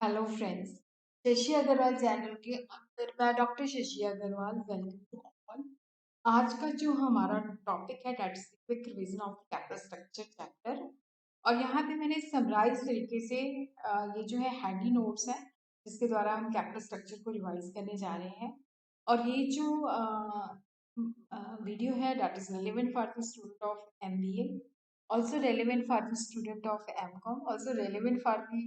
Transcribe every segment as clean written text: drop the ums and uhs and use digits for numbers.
Hello friends, Shashi Agarwal channel के अंदर मैं doctor Shashi Agarwal welcome to all. आज का जो हमारा टॉपिक है that is quick revision of capital structure chapter. और यहाँ पे मैंने समराइज तरीके से ये जो है हैंडी नोट्स है जिसके द्वारा हम कैपिटल स्ट्रक्चर को रिवाइज करने जा रहे हैं। और ये जो वीडियो है that is relevant for the student of MBA, also relevant for the student of MCOM, also relevant for the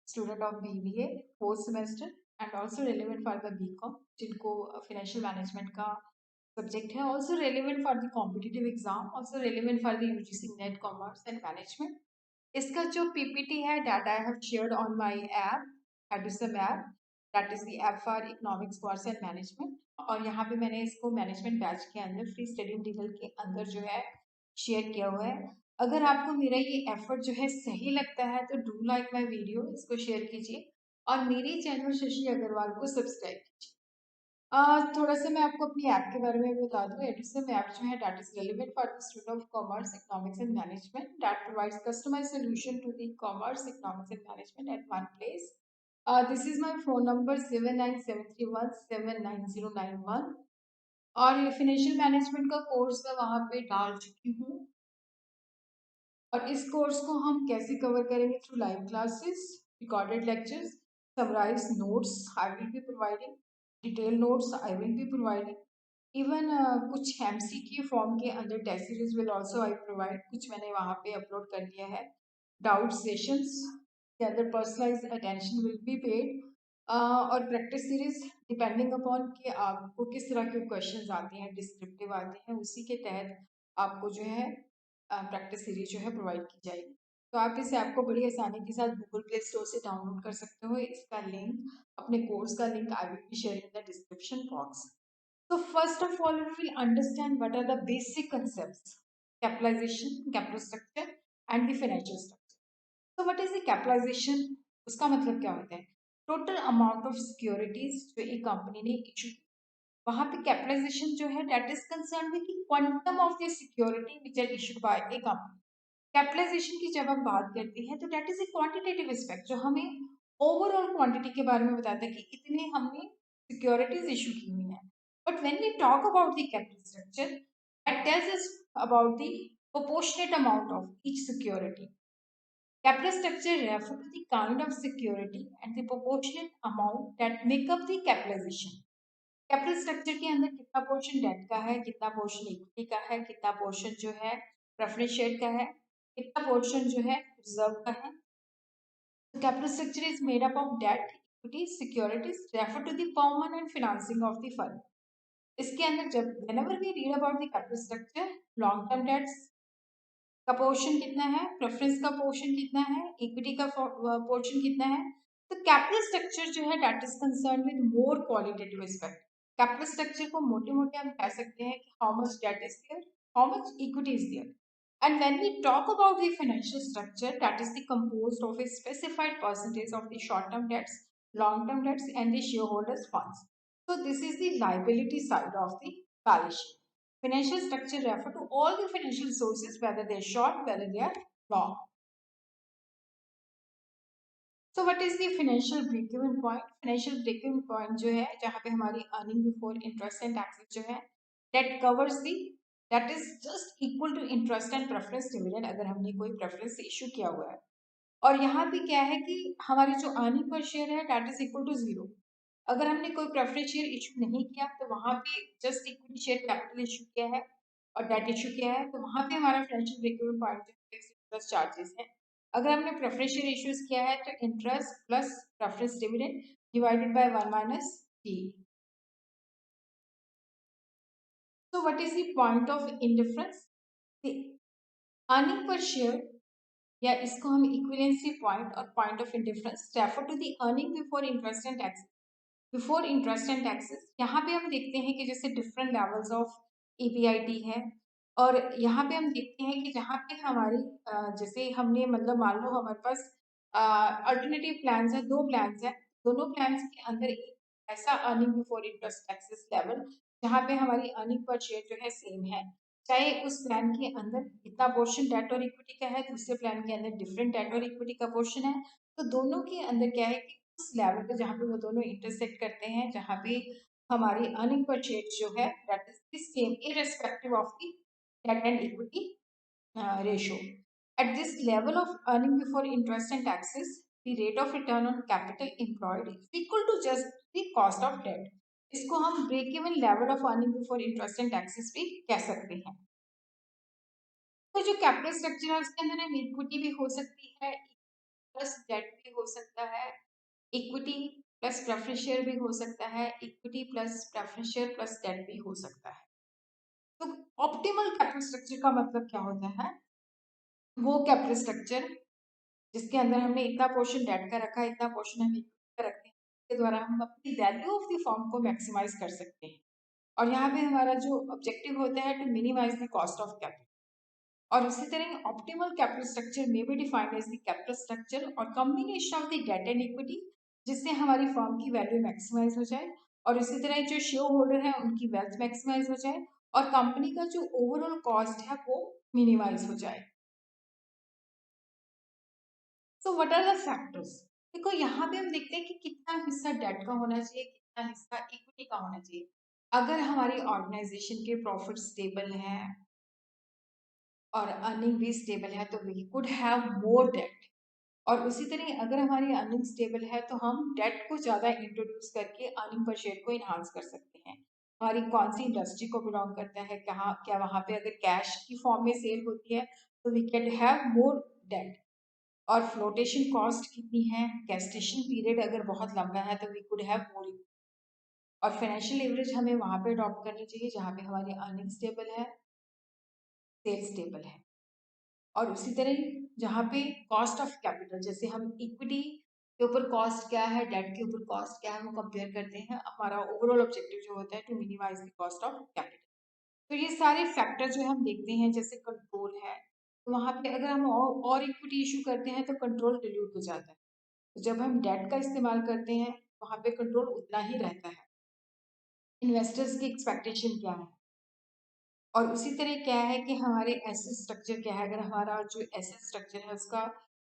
student of BBA fourth semester, and also relevant for the BCom जिनको financial management का subject है, also relevant for the competitive exam, also relevant for the UGC NET commerce and management। इसका जो PPT है that I have shared on my app, Edusam app, that is the app for economics course and management। और यहाँ पे मैंने इसको management batch के अंदर फ्री स्टडी मटेरियल के अंदर जो है शेयर किया हुआ है। अगर आपको मेरा ये एफर्ट जो है सही लगता है तो डू लाइक माय वीडियो, इसको शेयर कीजिए और मेरे चैनल शशि अग्रवाल को सब्सक्राइब कीजिए। थोड़ा सा मैं आपको अपनी ऐप के बारे में बता दूं। एडुसम ऐप जो है that is relevant for the student of commerce economics and management that provides customized solution to the commerce economics and management at one place. This is my phone number 7973179091। और ये financial management का course मैं वहाँ पे डाल चुकी हूँ। और इस कोर्स को हम कैसे कवर करेंगे? Through live classes, recorded lectures, summarise notes I will be providing, detail notes I will be providing, even कुछ MCQ फॉर्म के अंदर test series will also I provide, कुछ मैंने वहाँ पे अपलोड कर दिया है। डाउट सेशंस के अंदर personalise attention will be paid. और प्रैक्टिस सीरीज डिपेंडिंग अपॉन कि आपको किस तरह के क्वेश्चंस आते हैं, डिस्क्रिप्टिव आते हैं, उसी के तहत आपको जो है प्रैक्टिस सीरीज जो है प्रोवाइड की जाएगी। तो आप इस ऐप को बड़ी आसानी के साथ गूगल प्ले स्टोर से डाउनलोड कर सकते हो। इसका लिंक, अपने कोर्स का link I will be sharing in the description box. So first of all, we will understand what are the basic concepts: capitalization, capital structure, and the financial structure. So what is the capitalization? उसका मतलब क्या होता है? Total amount of securities जो एक company ने issue, वहाँ पे कैपिटलाइजेशन जो है that is concerned with the quantum of the security which are issued by a company. Capitalisation की जब हम बात करते हैं तो that is a quantitative aspect जो हमें ओवरऑल क्वांटिटी के बारे में बताता है कि इतने हमने सिक्योरिटीज इशू की हुई हैं। But when we talk about the capital structure, that tells us about the proportionate amount of each security. Capital structure refers to the kind of security and the proportionate amount that make up the capitalization. Capital structure के अंदर कितना portion date का है, कितना portion equity का है, कितना portion जो है प्रेफरेंस शेयर का है, कितना पोर्शन जो है रिजर्व का है। Capital structure is made up of debt, equity, securities refer to the permanent financing of the firm. इसके अंदर जब whenever we read about the capital structure, long term debts का पोर्शन कितना है, प्रेफरेंस का पोर्शन कितना है, इक्विटी का पोर्शन कितना है। तो कैपिटल स्ट्रक्चर जो है that is concern with more qualitative aspect. Capital structure को मोटे मोटे हम कह सकते हैं कि how much debt is there, how much equity is there. And when we talk about the financial structure, that is the composed of a specified percentage of the short-term debts, long-term debts, and the shareholders' funds. So this is the liability side of the balance sheet. Financial structure refer to all the financial sources, whether they are short, whether they are long. So what is the financial break-even point? Financial break-even point जो है जहाँ पे हमारी earning before interest and taxes जो है that covers the, that is just equal to interest and preference dividend अगर हमने कोई preference issue किया हुआ है। और यहाँ पे क्या है कि हमारी जो अर्निंग पर शेयर है that is equal to zero. अगर हमने कोई प्रेफरेंस शेयर इशू नहीं किया तो वहाँ पे just equity share capital issue किया है और डेट इशू किया है, तो वहाँ पे हमारा फाइनेंशियल ब्रेक इवन पॉइंट जो फिक्स इंटरेस्ट चार्जेस है। अगर हमने प्रेफरेंस शेयर इशूज किया है तो interest plus preference dividend divided by 1 minus T. So what is the point of indifference? Earning पर शेयर, या इसको हम इक्विवेलेंसी पॉइंट और point of indifference refer to the earning before interest and taxes. Before interest and taxes यहाँ पे हम देखते हैं कि जैसे डिफरेंट लेवल्स ऑफ EBIT है। और यहाँ पे हम देखते हैं कि जहाँ पे हमारी जैसे हमने मतलब मान लो हमारे पास अल्टरनेटिव प्लान्स है, दो प्लान्स है, दोनों प्लान्स के अंदर एक ऐसा earning before interest taxes level जहाँ पे हमारी अर्निंग पर शेयर जो है सेम है, चाहे उस प्लान के अंदर कितना पोर्शन डेट और इक्विटी का है, दूसरे प्लान के अंदर डिफरेंट डेट और इक्विटी का पोर्शन है। तो दोनों के अंदर क्या है कि उस लेवल पे जहाँ पे वो दोनों इंटरसेक्ट करते हैं, जहाँ पे हमारी अर्निंग पर शेयर जो है that is the same irrespective of the debt and equity ratio. At this level of earning before interest and taxes, the rate of return on capital employed is equal to just the cost of debt. इसको हम break even level of earning before interest and taxes भी कह सकते हैं। तो जो capital structure है उसके अंदर हम इक्विटी भी हो सकती है, प्लस डेट भी हो सकता है, इक्विटी प्लस प्रेफरेंस शेयर भी हो सकता है, equity plus preference share plus debt भी हो सकता है। तो ऑप्टिमल कैपिटल स्ट्रक्चर का मतलब क्या होता है? वो कैपिटल स्ट्रक्चर जिसके अंदर हमने इतना पोर्शन डेट का रखा है, इतना पोर्शन हम इक्विटी का रखते हैं, इसके द्वारा हम अपनी वैल्यू ऑफ द फर्म को मैक्सिमाइज कर सकते हैं। और यहाँ पे हमारा जो ऑब्जेक्टिव होता है to minimise the cost of capital. और उसी तरह ऑप्टिमल कैपिटल स्ट्रक्चर में be defined as the capital structure और combination of the debt and equity, जिससे हमारी फर्म की वैल्यू मैक्सिमाइज हो जाए और इसी तरह जो शेयर होल्डर है उनकी वेल्थ मैक्सिमाइज हो जाए और कंपनी का जो ओवरऑल कॉस्ट है वो मिनिमाइज हो जाए। So what are the factors? देखो यहाँ पे हम देखते हैं कि कितना हिस्सा डेट का होना चाहिए, कितना हिस्सा इक्विटी का होना चाहिए। अगर हमारी ऑर्गेनाइजेशन के प्रॉफिट स्टेबल है और अर्निंग भी स्टेबल है तो we could have more debt. और उसी तरह अगर हमारी अर्निंग स्टेबल है तो हम डेट को ज़्यादा इंट्रोड्यूस करके अर्निंग पर शेयर को इन्हांस कर सकते हैं। हमारी कौन सी इंडस्ट्री को बिलोंग करता है, कहाँ क्या वहाँ पे अगर कैश की फॉर्म में सेल होती है तो we can have more debt. और फ्लोटेशन कॉस्ट कितनी है, गेस्टेशन पीरियड अगर बहुत लंबा है तो वी कुड हैव मोर। और फाइनेंशियल लेवरेज हमें वहाँ पे अडॉप्ट करनी चाहिए जहाँ पे हमारी अर्निंग स्टेबल है, सेल स्टेबल है। और उसी तरह जहाँ पे कॉस्ट ऑफ कैपिटल, जैसे हम इक्विटी के ऊपर कॉस्ट क्या है, डेट के ऊपर कॉस्ट क्या है, वो कंपेयर करते हैं। हमारा ओवरऑल ऑब्जेक्टिव जो होता है to minimise the cost of capital. तो ये सारे फैक्टर जो हम देखते हैं, जैसे कंट्रोल है, तो वहाँ पे अगर हम और इक्विटी इशू करते हैं तो कंट्रोल डिल्यूट हो जाता है। तो जब हम डेट का इस्तेमाल करते हैं वहाँ पे कंट्रोल उतना ही रहता है। इन्वेस्टर्स की एक्सपेक्टेशन क्या है और उसी तरह क्या है कि हमारे एसेट स्ट्रक्चर क्या है। अगर हमारा जो एसेट स्ट्रक्चर है उसका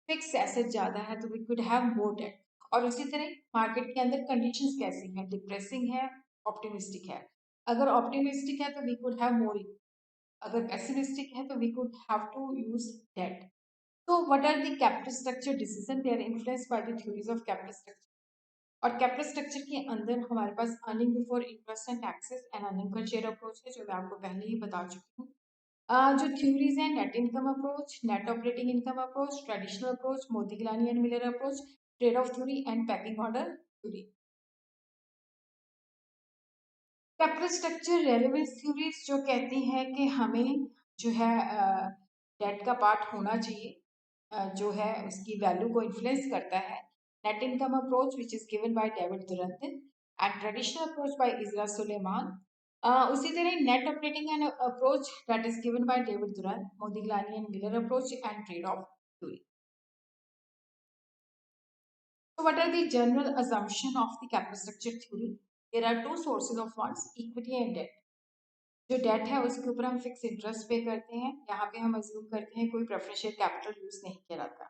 फिक्स एसेट ज़्यादा है तो we could have more debt. और उसी तरह मार्केट के अंदर कंडीशंस कैसी हैं, डिप्रेसिंग है, ऑप्टिमिस्टिक है। अगर ऑप्टिमिस्टिक है तो वी कुड हैव मोर, अगर पेसिमिस्टिक है तो we could have to use debt. तो what are the capital structure decision? They are influenced by the theories of capital structure. और कैपिटल स्ट्रक्चर के अंदर हमारे पास earning before interest and taxes and earning पर share approach है, जो मैं आपको पहले ही बता चुकी हूँ। जो थ्योरीज हैं, net income approach, net operating income approach, traditional approach, Modigliani and Miller approach, trade off theory and pecking order theory. Capital structure relevance theories जो कहती हैं कि हमें जो है डेट का पार्ट होना चाहिए, जो है उसकी वैल्यू को इन्फ्लुएंस करता है। Net income approach which is given by David Durand and traditional approach by Ezra Solomon. उसी तरह net operating and approach that is given by David Durand, Modigliani and Miller approach and trade off theory. So what are the general assumption of the capital structure theory? There are two sources of funds, equity and debt. जो date है उसके ऊपर हम fix interest पे करते हैं। यहाँ पे हम अज्यूम करते हैं कोई प्रेफरेंशियल कैपिटल यूज नहीं किया जाता।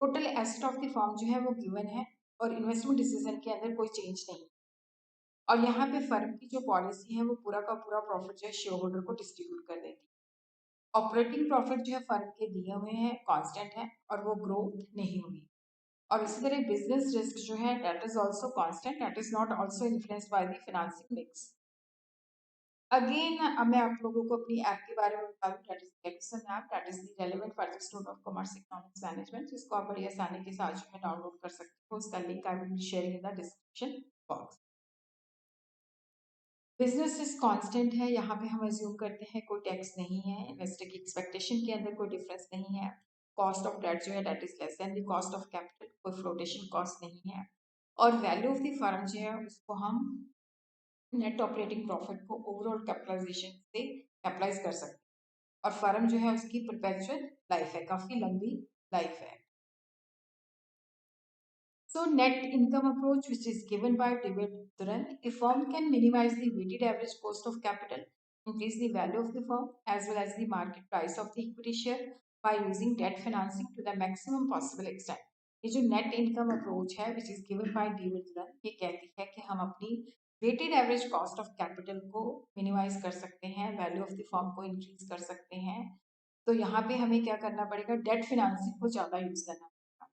Total asset of the firm जो है वो गिवन है और इन्वेस्टमेंट डिसीजन के अंदर कोई चेंज नहीं। और यहाँ पे फर्म की जो पॉलिसी है वो पूरा का पूरा प्रॉफिट जो है शेयर होल्डर को डिस्ट्रीब्यूट कर देती है। ऑपरेटिंग प्रॉफिट जो है फर्म के दिए हुए हैं, कांस्टेंट है और वो ग्रो नहीं हुई। और इसी तरह बिजनेस रिस्क जो है that is also constant, that is not also influenced by the financing mix. Again अब मैं आप लोगों को अपनी ऐप के बारे में बता दूं, that is taxon app, that is the relevant for the student of commerce economics management, जिसको आप बड़ी आसानी के साथ जो है डाउनलोड कर सकते हो। उसका link I will be sharing in the description box. Business is constant है, यहाँ पे हम अज्यूम करते हैं कोई टैक्स नहीं है, इन्वेस्टर की एक्सपेक्टेशन के अंदर कोई डिफरेंस नहीं है। कॉस्ट ऑफ डेट जो है that is less than the cost of capital, कोई फ्लोटेशन कॉस्ट नहीं है। और वैल्यू ऑफ द फर्म जो है उसको हम नेट ऑपरेटिंग प्रॉफिट को ओवरऑल कैपिटलाइजेशन से कैपिटलाइज कर सकते हैं। और फर्म जो है उसकी परपेचुअल लाइफ है, काफी लंबी लाइफ है। So net income approach, which is given by David Durant, a firm can minimize the weighted average cost of capital, increase the value of the firm as well as the market price of the equity share by using debt financing to the maximum possible extent. ये जो net income approach है which is given by David Lunn, ये कहती है कि हम अपनी weighted average cost of capital को मिनिमाइज कर सकते हैं, वैल्यू ऑफ द फर्म को इंक्रीज कर सकते हैं। तो यहाँ पे हमें क्या करना पड़ेगा, डेट फिनेंसिंग को ज़्यादा यूज करना पड़ेगा।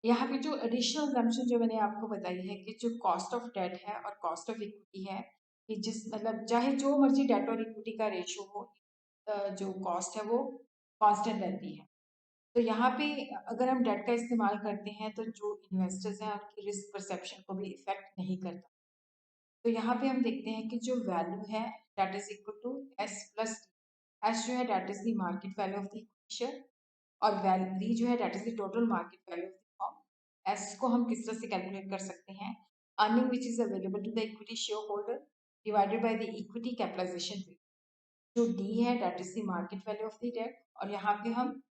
यहाँ पे जो एडिशनल एग्जम्पशन जो मैंने आपको बताई है कि जो कॉस्ट ऑफ डेट है और कॉस्ट ऑफ इक्विटी है, कि जिस मतलब चाहे जो मर्जी डेट और इक्विटी का रेशियो हो, जो कॉस्ट है वो कांस्टेंट रहती है। तो यहाँ पे अगर हम डेट का इस्तेमाल करते हैं तो जो इन्वेस्टर्स हैं उनकी रिस्क परसेप्शन को भी इफेक्ट नहीं करता। तो यहाँ पे हम देखते हैं कि जो वैल्यू है that is equal to S plus S जो है that is the market value of the share, और वैल्यू जो है that is the total market value of the firm. S को हम किस तरह से कैलकुलेट कर सकते हैं, earning which is available to the equity shareholder divided by the equity capitalisation rate. जो डी है that is the market value of the date, और यहाँ पे हम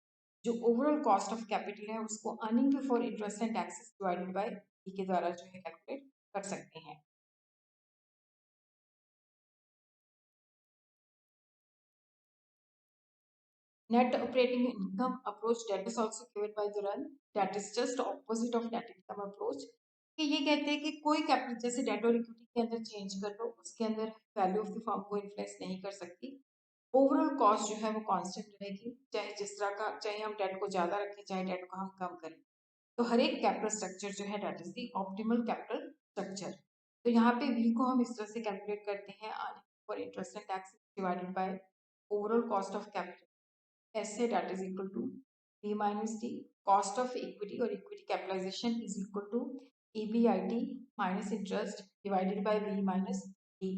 जो ओवरऑल कॉस्ट ऑफ कैपिटल है उसको earning before interest and taxes divided by D के द्वारा जो है कैलकुलेट कर सकते हैं। Net operating income approach that is also given by the run, that is just opposite of net income approach। कि ये कहते हैं कि कोई कैपिटल जैसे डेट और इक्विटी के अंदर चेंज कर लो, उसके अंदर वैल्यू ऑफ द फर्म को इन्फ्लुएंस नहीं कर सकती। ओवरऑल कॉस्ट जो है वो कांस्टेंट रहेगी, चाहे जिस तरह का, चाहे हम डेट को ज्यादा रखें चाहे डेट को हम कम करें। तो हर एक कैपिटल स्ट्रक्चर जो है debt is the optimal capital structure. तो यहाँ पे वी को हम इस तरह से कैलकुलेट करते हैं, for interest and tax divided by overall cost of capital, ऐसे that is equal to P minus D, cost of equity और equity capitalization is equal to EBIT minus interest divided by B minus D।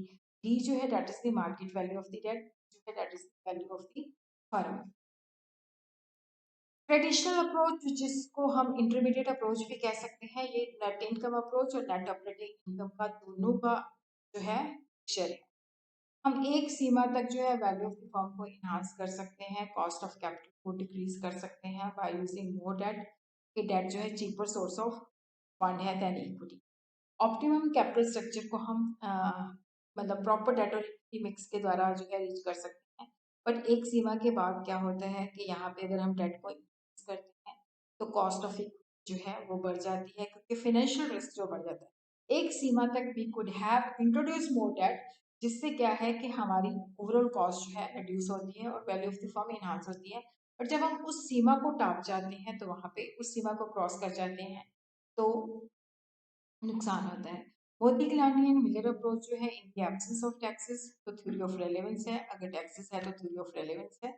D जो है that is the market value of the debt, जो है that is the value of the firm। Traditional approach जिसको हम intermediate approach भी कह सकते हैं, ये नेट इनकम अप्रोच और नेट ऑपरेटिंग इनकम का दोनों का जो है शेयर है। हम एक सीमा तक जो है वैल्यू ऑफ द फर्म को इन्हांस कर सकते हैं, कॉस्ट ऑफ कैपिटल को डिक्रीज कर सकते हैं बाय यूजिंग मोर डेट, कि डेट जो है चीपर सोर्स ऑफ फंड है than equity. Optimum capital structure को हम मतलब प्रॉपर डेट और इक्विटी मिक्स के द्वारा जो है रीच कर सकते हैं। बट एक सीमा के बाद क्या होता है कि यहाँ पे अगर हम डेट को इंक्रीज करते हैं तो कॉस्ट ऑफ इक्विटी जो है वो बढ़ जाती है, क्योंकि फाइनेंशियल रिस्क जो बढ़ जाता है। एक सीमा तक we could have introduce more debt, जिससे क्या है कि हमारी ओवरऑल कॉस्ट जो है रिड्यूस होती है और value of the firm enhance होती है। और जब हम उस सीमा को टाप जाते हैं तो वहां पे उस सीमा को क्रॉस कर जाते हैं तो नुकसान होता है। मोतीगलानी एंड मिलर अप्रोच जो है in the absence of taxes, तो थ्योरी ऑफ रेलेवेंस है, अगर टैक्सेस है तो थ्योरी ऑफ रेलेवेंस है।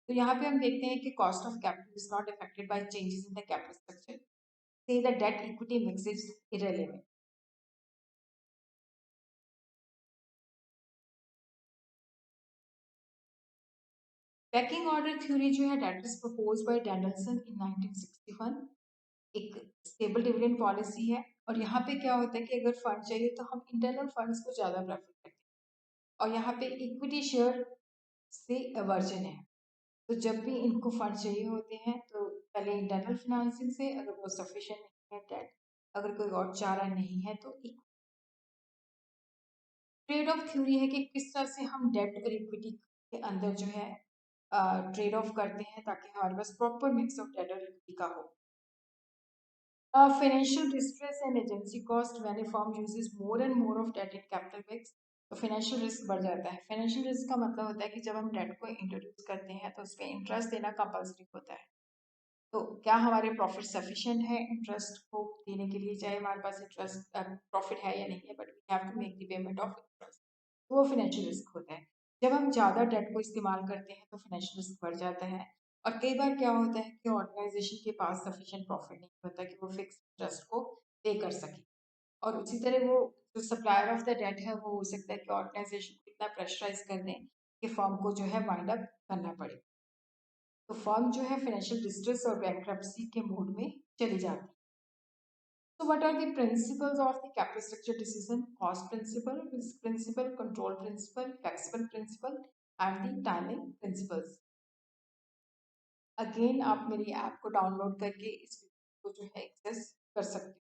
तो यहाँ पे हम देखते हैं कि cost of capital is not affected by changes in the capital structure, so the debt equity mix is irrelevant. Pecking order theory जो है that is proposed by Donaldson in 1961, एक स्टेबल डिविडेंड पॉलिसी है। और यहाँ पे क्या होता है कि अगर फंड चाहिए तो हम इंटरनल फंड्स को ज़्यादा प्रेफर करते हैं, और यहाँ पे इक्विटी शेयर से वर्जन है। तो जब भी इनको फंड चाहिए होते हैं तो पहले इंटरनल फिनेंसिंग से, अगर वो सफिशिएंट नहीं है डेट, अगर कोई और चारा नहीं है तो ट्रेड ऑफ थ्योरी है कि किस तरह से हम डेट और इक्विटी के अंदर जो है ट्रेड ऑफ करते हैं ताकि हमारे पास प्रॉपर मिक्स ऑफ डेट और इक्विटी का हो। Financial distress and agency cost when a firm uses more and more of debt in capital mix, तो फाइनेंशियल रिस्क बढ़ जाता है। फाइनेंशियल रिस्क का मतलब होता है कि जब हम डेट को इंट्रोड्यूस करते हैं तो उस पर इंटरेस्ट देना कंपल्सरी होता है। तो क्या हमारे प्रॉफिट सफिशिएंट है इंटरेस्ट को देने के लिए, चाहे हमारे पास इंटरेस्ट प्रॉफिट है या नहीं है, but we have to make the payment of interest, वो फाइनेंशियल रिस्क होता है। जब हम ज़्यादा डेट को इस्तेमाल करते हैं तो फाइनेंशियल रिस्क बढ़ जाता है। और कई बार क्या होता है कि ऑर्गेनाइजेशन के पास सफिशिएंट प्रॉफिट नहीं होता कि वो फिक्स इंटरेस्ट को पे कर सके। और उसी तरह वो जो सप्लायर ऑफ द डेट है वो हो सकता है कि ऑर्गेनाइजेशन को इतना प्रेशराइज कर दें कि फर्म को जो है वाइंड अप करना पड़े, तो फर्म जो है फाइनेंशियल डिस्ट्रेस और बैंक्रप्सी के मोड में चली जाती है। So what are the principles of the capital structure decision? Cost principle, risk principle, control principle, flexible principle and the timing principles। Again आप मेरी ऐप को डाउनलोड करके इस वीडियो को जो है एक्सेस कर सकते हो।